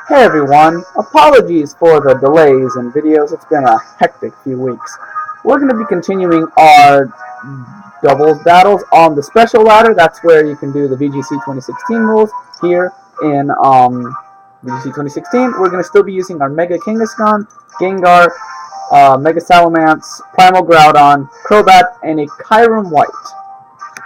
Hey everyone, apologies for the delays in videos, it's been a hectic few weeks. We're going to be continuing our doubles battles on the special ladder. That's where you can do the VGC 2016 rules. Here in VGC 2016, we're going to still be using our Mega Kangaskhan, Gengar, Mega Salamence, Primal Groudon, Crobat, and a Kyurem White.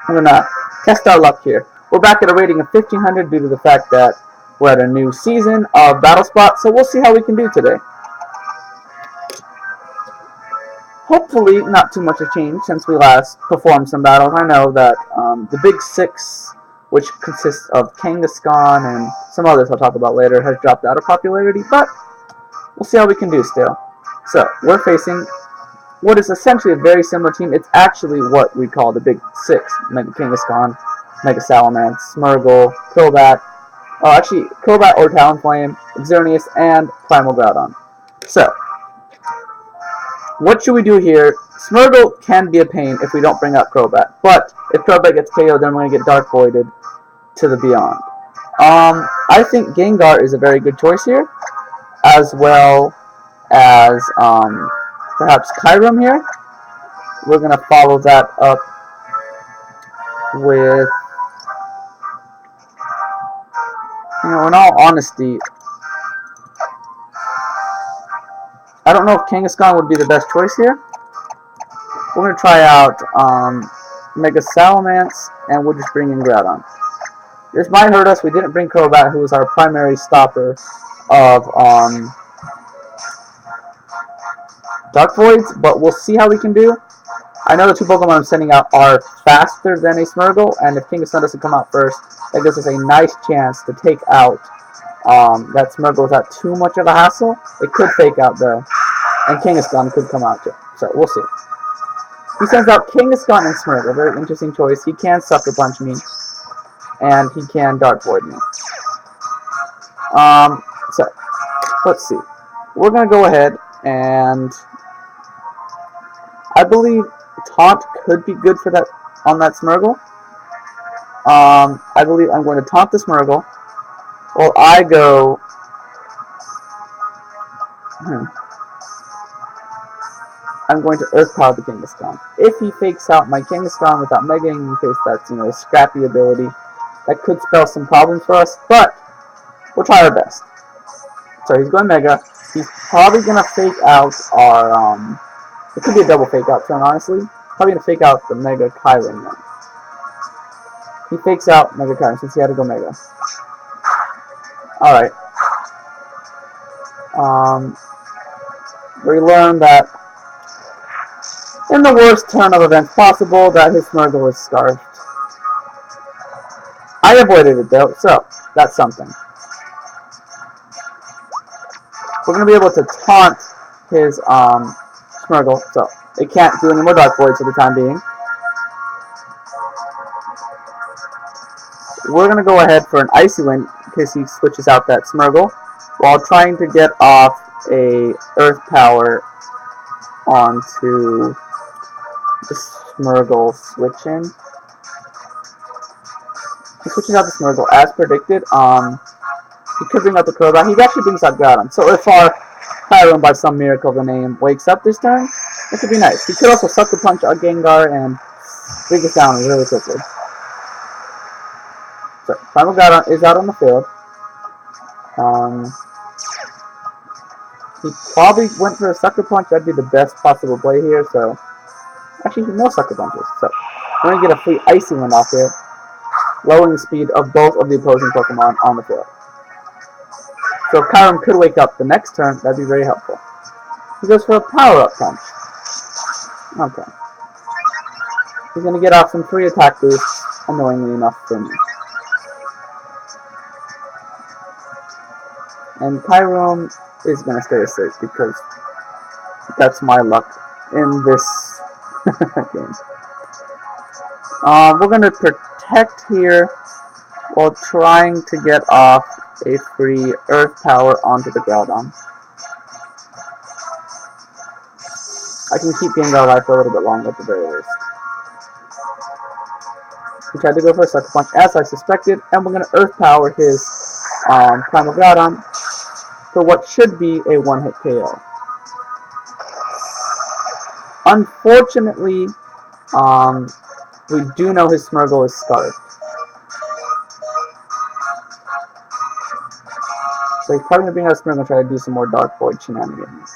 We're going to test our luck here. We're back at a rating of 1500 due to the fact that we're at a new season of Battle Spot, so we'll see how we can do today. Hopefully, not too much has changed since we last performed some battles. I know that the Big Six, which consists of Kangaskhan and some others I'll talk about later, has dropped out of popularity, but we'll see how we can do still. So, we're facing what is essentially a very similar team. It's actually what we call the Big Six: Mega Kangaskhan, Mega Salamence, Smeargle, Crobat, actually, Crobat or Talonflame, Xerneas, and Primal Groudon. So, what should we do here? Smeargle can be a pain if we don't bring out Crobat, but if Crobat gets KO'd, then we're going to get Dark Voided to the beyond. I think Gengar is a very good choice here, as well as perhaps Kyurem here. We're going to follow that up with, in all honesty, I don't know if Kangaskhan would be the best choice here. We're going to try out Mega Salamence, and we'll just bring in Groudon. This might hurt us. We didn't bring Crobat, who was our primary stopper of Dark Voids, but we'll see how we can do. I know the two Pokemon I'm sending out are faster than a Smeargle, and if Kangaskhan doesn't come out first, that gives us a nice chance to take out that Smeargle without too much of a hassle. It could fake out though, and Kangaskhan could come out too. So we'll see. He sends out Kangaskhan and Smeargle. Very interesting choice. He can Sucker Punch me, and he can Dark Void me. So let's see. We're gonna go ahead and I believe Taunt could be good for that on that Smeargle. I believe I'm going to taunt the Smeargle. Well, I go. I'm going to Earth Power the Kangaskhan. If he fakes out my Kangaskhan without Megaing, in case that's a scrappy ability, that could spell some problems for us. But we'll try our best. So he's going Mega. He's probably gonna fake out our It could be a double fake out turn, honestly. Probably gonna fake out the Mega Kyurem then. He fakes out Mega Kyurem since he had to go Mega. Alright. We learned that in the worst turn of events possible, that his Smeargle is scarfed. I avoided it though, so that's something. We're gonna be able to taunt his Smeargle, so it can't do any more Dark Voids for the time being. We're going to go ahead for an Icy Wind in case he switches out that Smeargle, while trying to get off a Earth Power onto the Smeargle switching. He switches out the Smeargle as predicted. He could bring out the Crobat. He actually brings out Groudon. So if our Kyurem, by some miracle of the name, wakes up this turn, it could be nice. He could also Sucker Punch our Gengar and bring us down really quickly. So, Primal Groudon is out on the field. He probably went for a Sucker Punch. That'd be the best possible play here. So, actually, no Sucker Punches. So, we're going to get a free Icy Wind off here, lowering the speed of both of the opposing Pokemon on the field. So if Kyurem could wake up the next turn, that'd be very helpful. He goes for a Power-Up Punch. Okay. He's going to get off some free attack boosts, annoyingly enough for me. And Kyurem is going to stay safe because that's my luck in this game. We're going to protect here while trying to get off a free Earth Power onto the Groudon. I can keep Gengar alive for a little bit longer at the very least. He tried to go for a Sucker Punch, as I suspected, and we're going to Earth Power his Primal Groudon. for what should be a one-hit KO. Unfortunately, we do know his Smeargle is scarfed. So he's probably going to bring out Smeargle and try to do some more Dark Void shenanigans.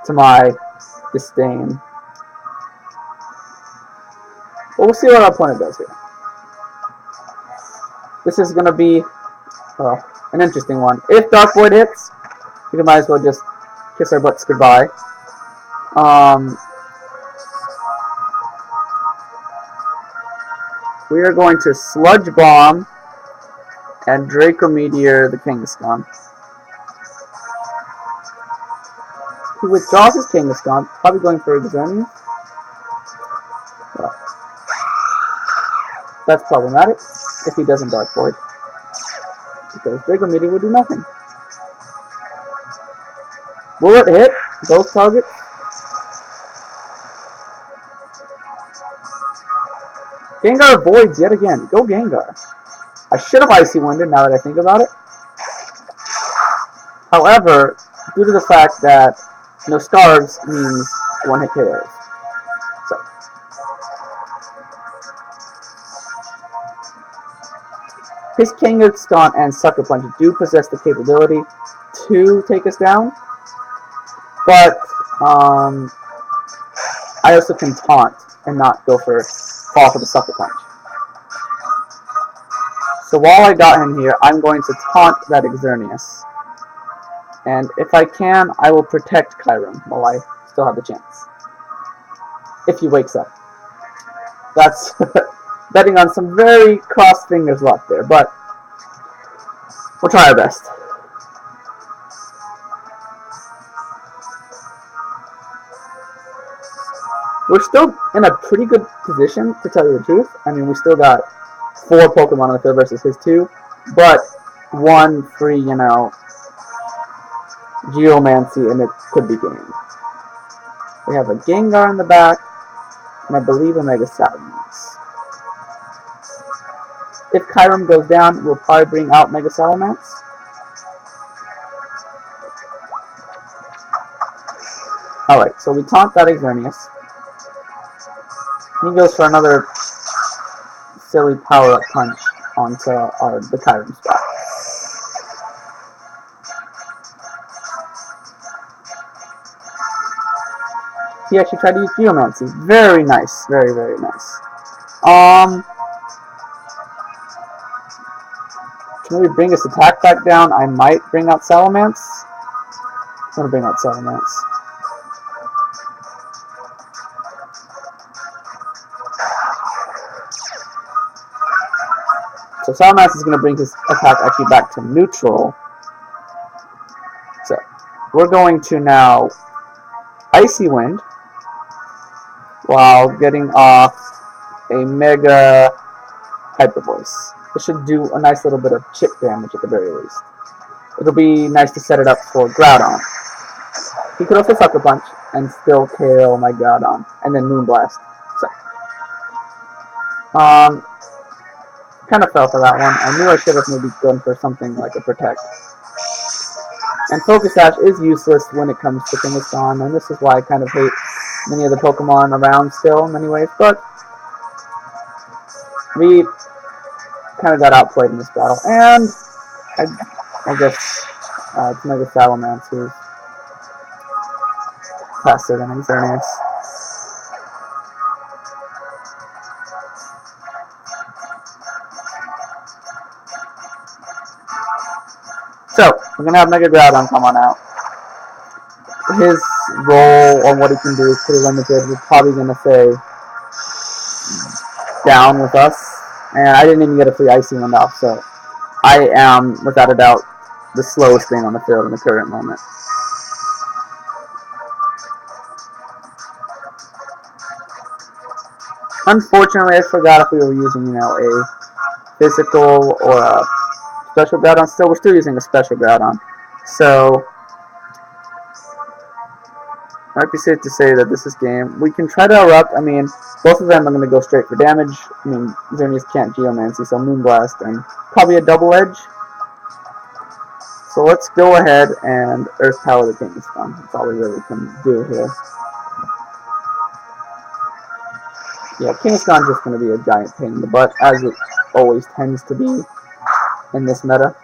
To my disdain. But we'll see what our opponent does here. This is going to be an interesting one. If Dark Void hits, we might as well just kiss our butts goodbye. We are going to Sludge Bomb and Draco Meteor the Kangaskhan. He withdraws his Kangaskhan, probably going for Xerneas. Well, that's problematic if he doesn't Dark Void, because Draco Meteor will do nothing. Will it hit both targets? Gengar avoids yet again. Go Gengar. I should have Icy Winded now that I think about it. However, due to the fact that Scarves means one-hit KOs. So. His Kangaskhan and Sucker Punch do possess the capability to take us down. But, I also can taunt and not go for fall for the Sucker Punch. So while I got him here, I'm going to taunt that Xerneas. And if I can, I will protect Kyurem while I still have the chance. If he wakes up. That's betting on some very crossed fingers luck there, but we'll try our best. We're still in a pretty good position, to tell you the truth. I mean, we still got 4 Pokemon on the field versus his 2, but 1 free, Geomancy, and it could be gained. We have a Gengar in the back, and I believe a Mega Salamence. If Kyurem goes down, we'll probably bring out Mega Salamence. Alright, so we taunt that Xerneas. He goes for another silly power-up punch onto the Kyurem spot. He actually tried to use Geomancy. Very nice. Very, very nice. Can we bring his attack back down? I might bring out Salamence. I'm going to bring out Salamence. So Salamence is going to bring his attack actually back to neutral. So we're going to now Icy Wind while getting off a Mega Hyper Voice. This should do a nice little bit of chip damage at the very least. It'll be nice to set it up for Groudon. He could also Sucker Punch and still KO my Groudon, and then Moonblast. So, kind of fell for that one. I knew I should have maybe gone for something like a Protect. And Focus Sash is useless when it comes to Kangaskhan, and this is why I kind of hate many of the Pokemon around still in many ways, but we kind of got outplayed in this battle, and I guess it's Mega Salamence who's faster than Xerneas. So, we're going to have Mega Groudon come on out. His role on what he can do is pretty limited. We're probably going to say down with us. And I didn't even get a free Icy Wind off, so I am, without a doubt, the slowest thing on the field in the current moment. Unfortunately, I forgot if we were using, a physical or a special Groudon. We're still using a special Groudon. So, it might be safe to say that this is game. We can try to erupt. I mean, both of them are going to go straight for damage. I mean, Xerneas can't Geomancy, so Moonblast and probably a Double Edge. So let's go ahead and Earth Power the Kangaskhan. That's all we really can do here. Yeah, Kangaskhan's just going to be a giant pain in the butt, as it always tends to be in this meta.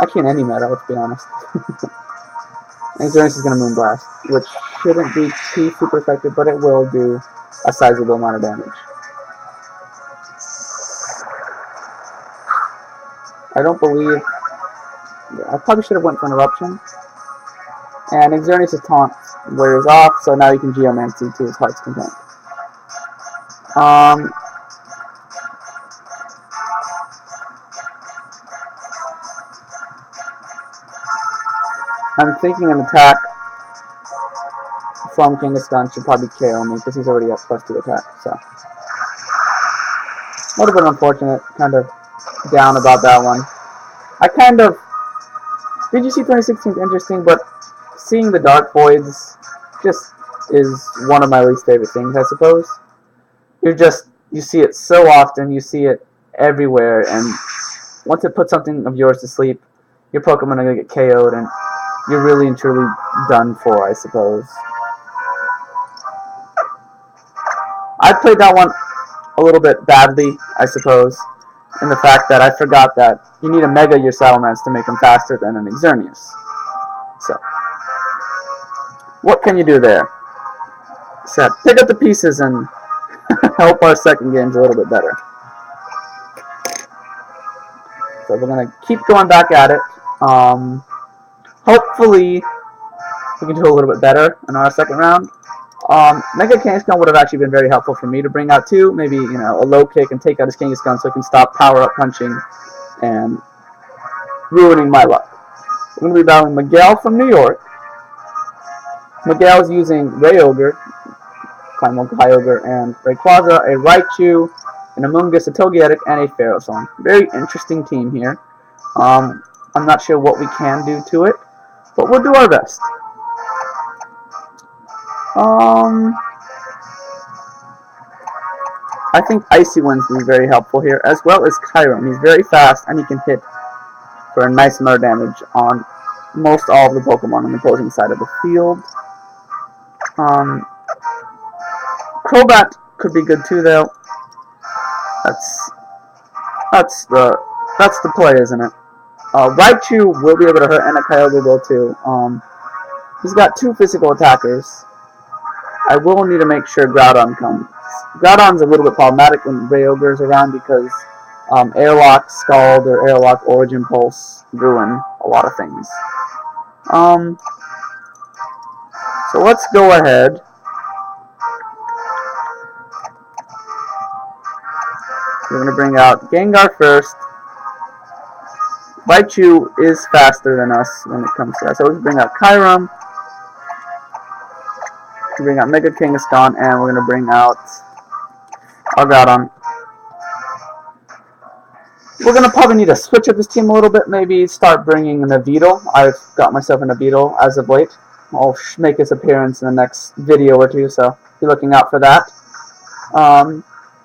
Actually, in any meta, let's be honest. And Xerneas is going to Moonblast, which shouldn't be too super effective, but it will do a sizable amount of damage. I don't believe... Yeah, I probably should have went for an Eruption. And Xerneas' taunt wears off, so now you can Geomancy to his heart's content. I'm thinking an attack from Kangaskhan should probably KO me, because he's already at +2 attack, so. Would have been unfortunate, kind of down about that one. VGC 2016 is interesting, but seeing the Dark Voids just is one of my least favorite things, I suppose. You see it so often, you see it everywhere, and once it puts something of yours to sleep, your Pokemon are going to get KO'd, and you're really and truly done for, I suppose. I played that one a little bit badly, I suppose, in the fact that I forgot that you need to Mega your Salamence to make them faster than an Xerneas. So, what can you do there? So, pick up the pieces and help our second games a little bit better. So we're going to keep going back at it. Hopefully, we can do a little bit better in our second round. Mega Kangaskhan would have actually been very helpful for me to bring out too. Maybe, you know, a low kick and take out his Kangaskhan so he can stop power-up punching and ruining my luck. We're going to be battling Miguel from New York. Miguel's using Kyogre, Primal Kyogre, and Rayquaza, a Raichu, an Amoonguss, a Togetic, and a Ferrothorn. Very interesting team here. I'm not sure what we can do to it, but we'll do our best. I think Icy Wind's will be very helpful here, as well as Kyurem. He's very fast, and he can hit for a nice amount of damage on most all of the Pokemon on the opposing side of the field. Crobat could be good too, though. That's the play, isn't it? Raichu will be able to hurt, and a Kyogre will too. He's got 2 physical attackers. I will need to make sure Groudon comes. Groudon's a little bit problematic when Kyogre's around because Airlock, Scald, or Airlock Origin Pulse ruin a lot of things. So let's go ahead. We're going to bring out Gengar first. Raichu is faster than us when it comes to that. So let's bring out Kyurem. We're bring out Mega Kangaskhan, and we're going to bring out our Groudon. We're going to probably need to switch up this team a little bit, maybe start bringing in a Beetle. I've got myself in a Beetle as of late. I'll make its appearance in the next video or two, so be looking out for that.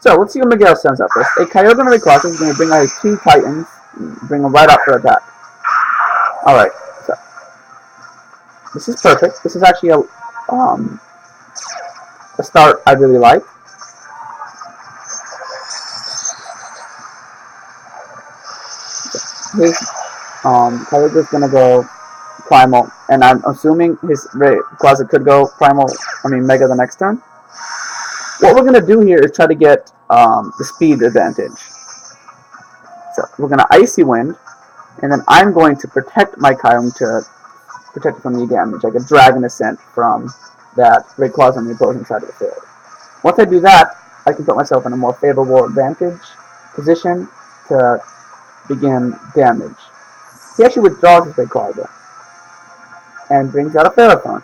So let's see what Miguel sends up first. A Kyogre and a Rayquaza is going to bring out his 2 Titans, bring them right up for attack. Alright, so this is perfect. This is actually a start I really like. His Kyogre is going to go Primal, and I'm assuming his Rayquaza could go Mega the next turn. What we're going to do here is try to get the speed advantage. So we're going to Icy Wind, and then I'm going to protect my Kyurem to protect it from the damage, like a Dragon Ascent from that Rayquaza on the opposing side of the field. Once I do that, I can put myself in a more favorable advantage position to begin damage. He actually withdraws his Rayquaza and brings out a Ferrothorn.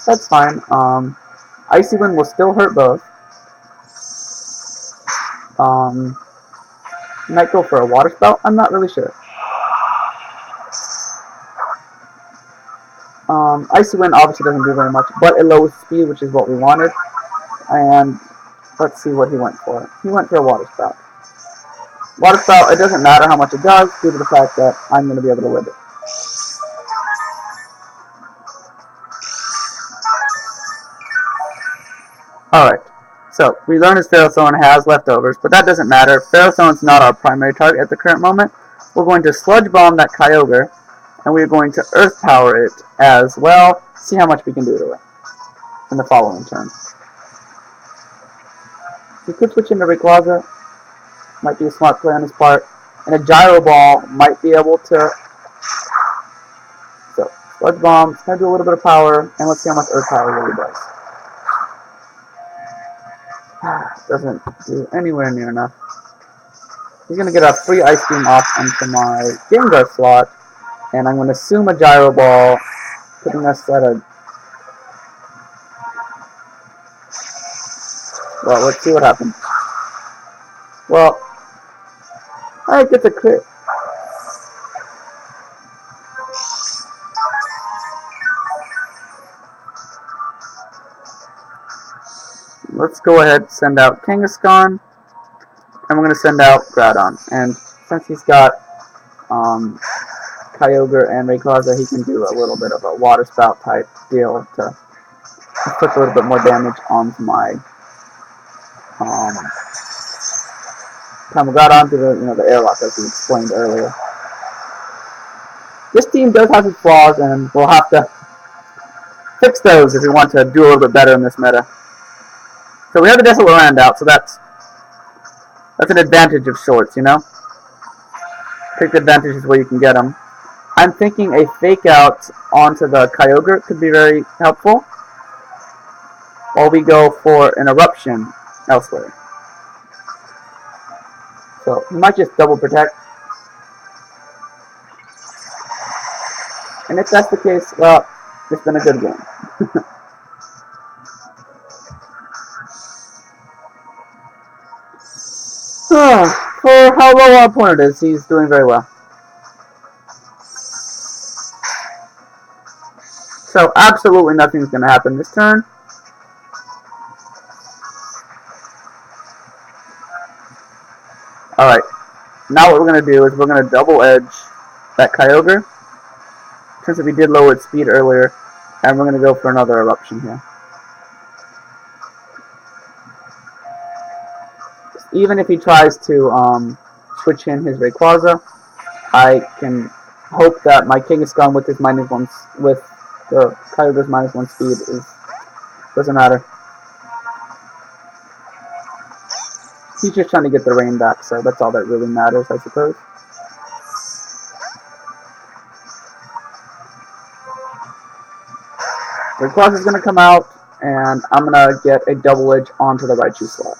That's fine. Icy Wind will still hurt both. Might go for a Water Spout. I'm not really sure. Icy Wind obviously doesn't do very much, but it lowers speed, which is what we wanted. And let's see what he went for. He went for a Water Spout. Water Spout, it doesn't matter how much it does due to the fact that I'm going to be able to live it. Alright, so we learned his Ferrothorn has leftovers, but that doesn't matter. Ferrothorn's not our primary target at the current moment. We're going to Sludge Bomb that Kyogre, and we're going to Earth Power it as well, see how much we can do to it in the following turn. We could switch into Rayquaza, might be a smart play on his part, and a Gyro Ball might be able to. So, Sludge Bomb, it's going to do a little bit of power, and let's see how much Earth Power really does. Doesn't do anywhere near enough. He's going to get a free Ice Beam off into my Gengar slot, and I'm going to assume a Gyro Ball, putting us at a... Well, let's see what happens. Well, I get the crit. Let's go ahead and send out Kangaskhan, and we're going to send out Groudon. And since he's got Kyogre and Rayquaza, he can do a little bit of a Water Spout type deal to put a little bit more damage onto my Groudon to the airlock, as we explained earlier. This team does have its flaws, and we'll have to fix those if we want to do a little bit better in this meta. So we have the Desolate Land out, so that's an advantage of sorts, you know? Take the advantages where you can get them. I'm thinking a Fake Out onto the Kyogre could be very helpful, while we go for an Eruption elsewhere. So he might just double protect. And if that's the case, well, it's been a good game. For how low our opponent is, he's doing very well. So absolutely nothing's going to happen this turn. Alright, now what we're going to do is we're going to double edge that Kyogre, since we did lower its speed earlier, and we're going to go for another Eruption here. Even if he tries to switch in his Rayquaza, I can hope that my Kangaskhan with his -1 with the Kyogre's -1 speed doesn't matter. He's just trying to get the rain back, so that's all that really matters, I suppose. Rayquaza's going to come out, and I'm going to get a double edge onto the Raichu slot.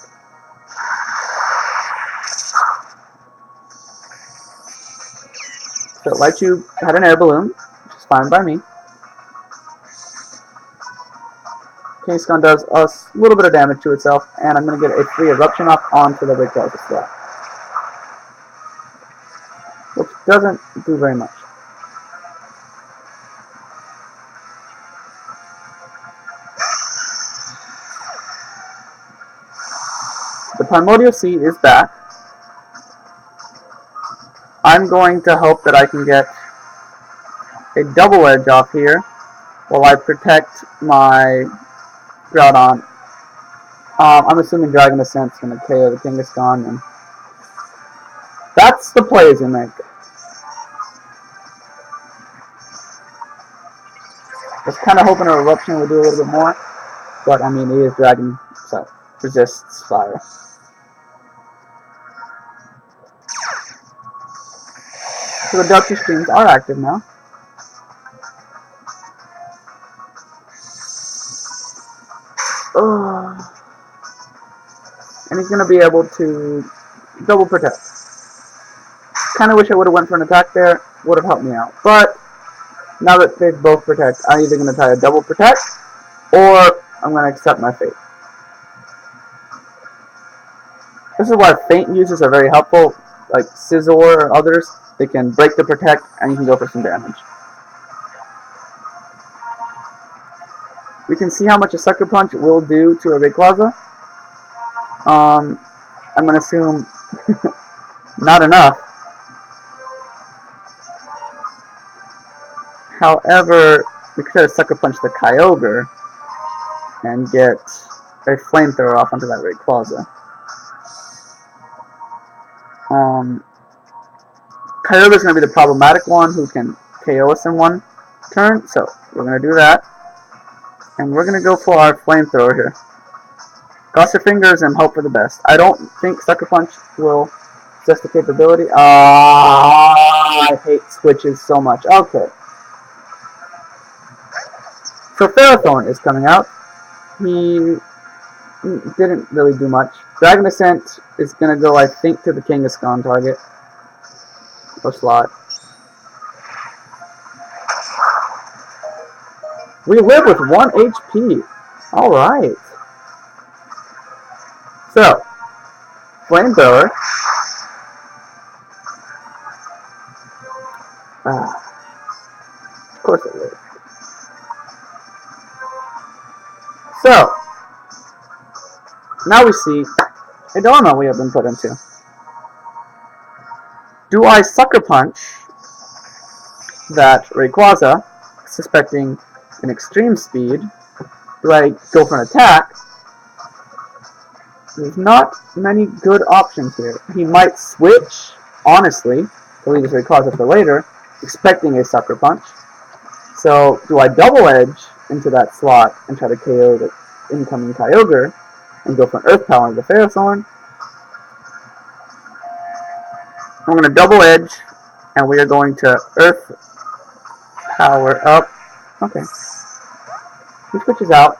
So Raichu had an air balloon, which is fine by me. Kangaskhan does a little bit of damage to itself, and I'm going to get a free Eruption up onto the Rayquaza slot, which doesn't do very much. The Primordial Seed is back. I'm going to hope that I can get a double edge off here while I protect my Groudon. I'm assuming Dragon Ascent's going to KO the Kangaskhan, and that's the plays you make. I was kind of hoping an Eruption would do a little bit more, but I mean, he is Dragon, so resists fire. So the Delta Streams are active now. And he's going to be able to double protect. Kind of wish I would have went for an attack there. Would have helped me out. But now that they both protect, I'm either going to try to double protect, or I'm going to accept my fate. This is why feint uses are very helpful, like Scizor or others. They can break the protect, and you can go for some damage. We can see how much a Sucker Punch will do to a Rayquaza. I'm going to assume Not enough. However, we could have Sucker Punch the Kyogre and get a flamethrower off onto that Rayquaza. Kyogre's going to be the problematic one who can KO us in one turn, so we're going to do that. And we're going to go for our flamethrower here. Cross your fingers and hope for the best. I don't think Sucker Punch will possess the capability. I hate switches so much. Okay. So Ferrothorn is coming out. He didn't really do much. Dragon Ascent is going to go, I think, to the Kangaskhan target. Or slot. We live with 1 HP. Alright. So, Flamethrower. Of course it works. So, now we see a dilemma we have been put into. Do I Sucker Punch that Rayquaza, suspecting an extreme speed? Do I go for an attack? There's not many good options here. He might switch, honestly, to leave his Rayquaza for later, expecting a Sucker Punch. So, do I double edge into that slot and try to KO the incoming Kyogre and go for an Earth Power into the Ferrothorn? I'm going to double edge, and we are going to Earth Power up. Okay. He switches out,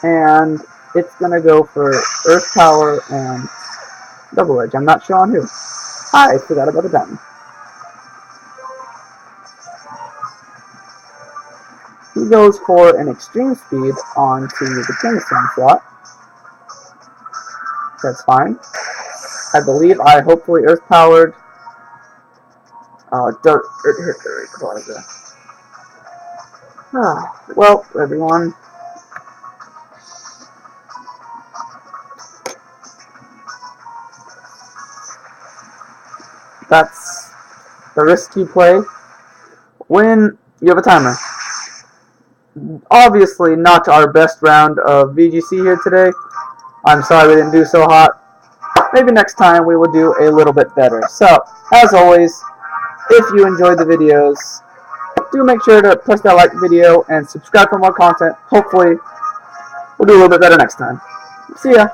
and it's going to go for Earth Power and double edge. I'm not sure on who. I forgot about the diamond. He goes for an extreme speed onto the Kangaskhan slot. That's fine. I believe I hopefully Earth Powered. Well, everyone. That's the risk you play when you have a timer. Obviously not our best round of VGC here today. I'm sorry we didn't do so hot. Maybe next time we will do a little bit better. So, as always, if you enjoyed the videos, do make sure to press that like video and subscribe for more content. Hopefully, we'll do a little bit better next time. See ya!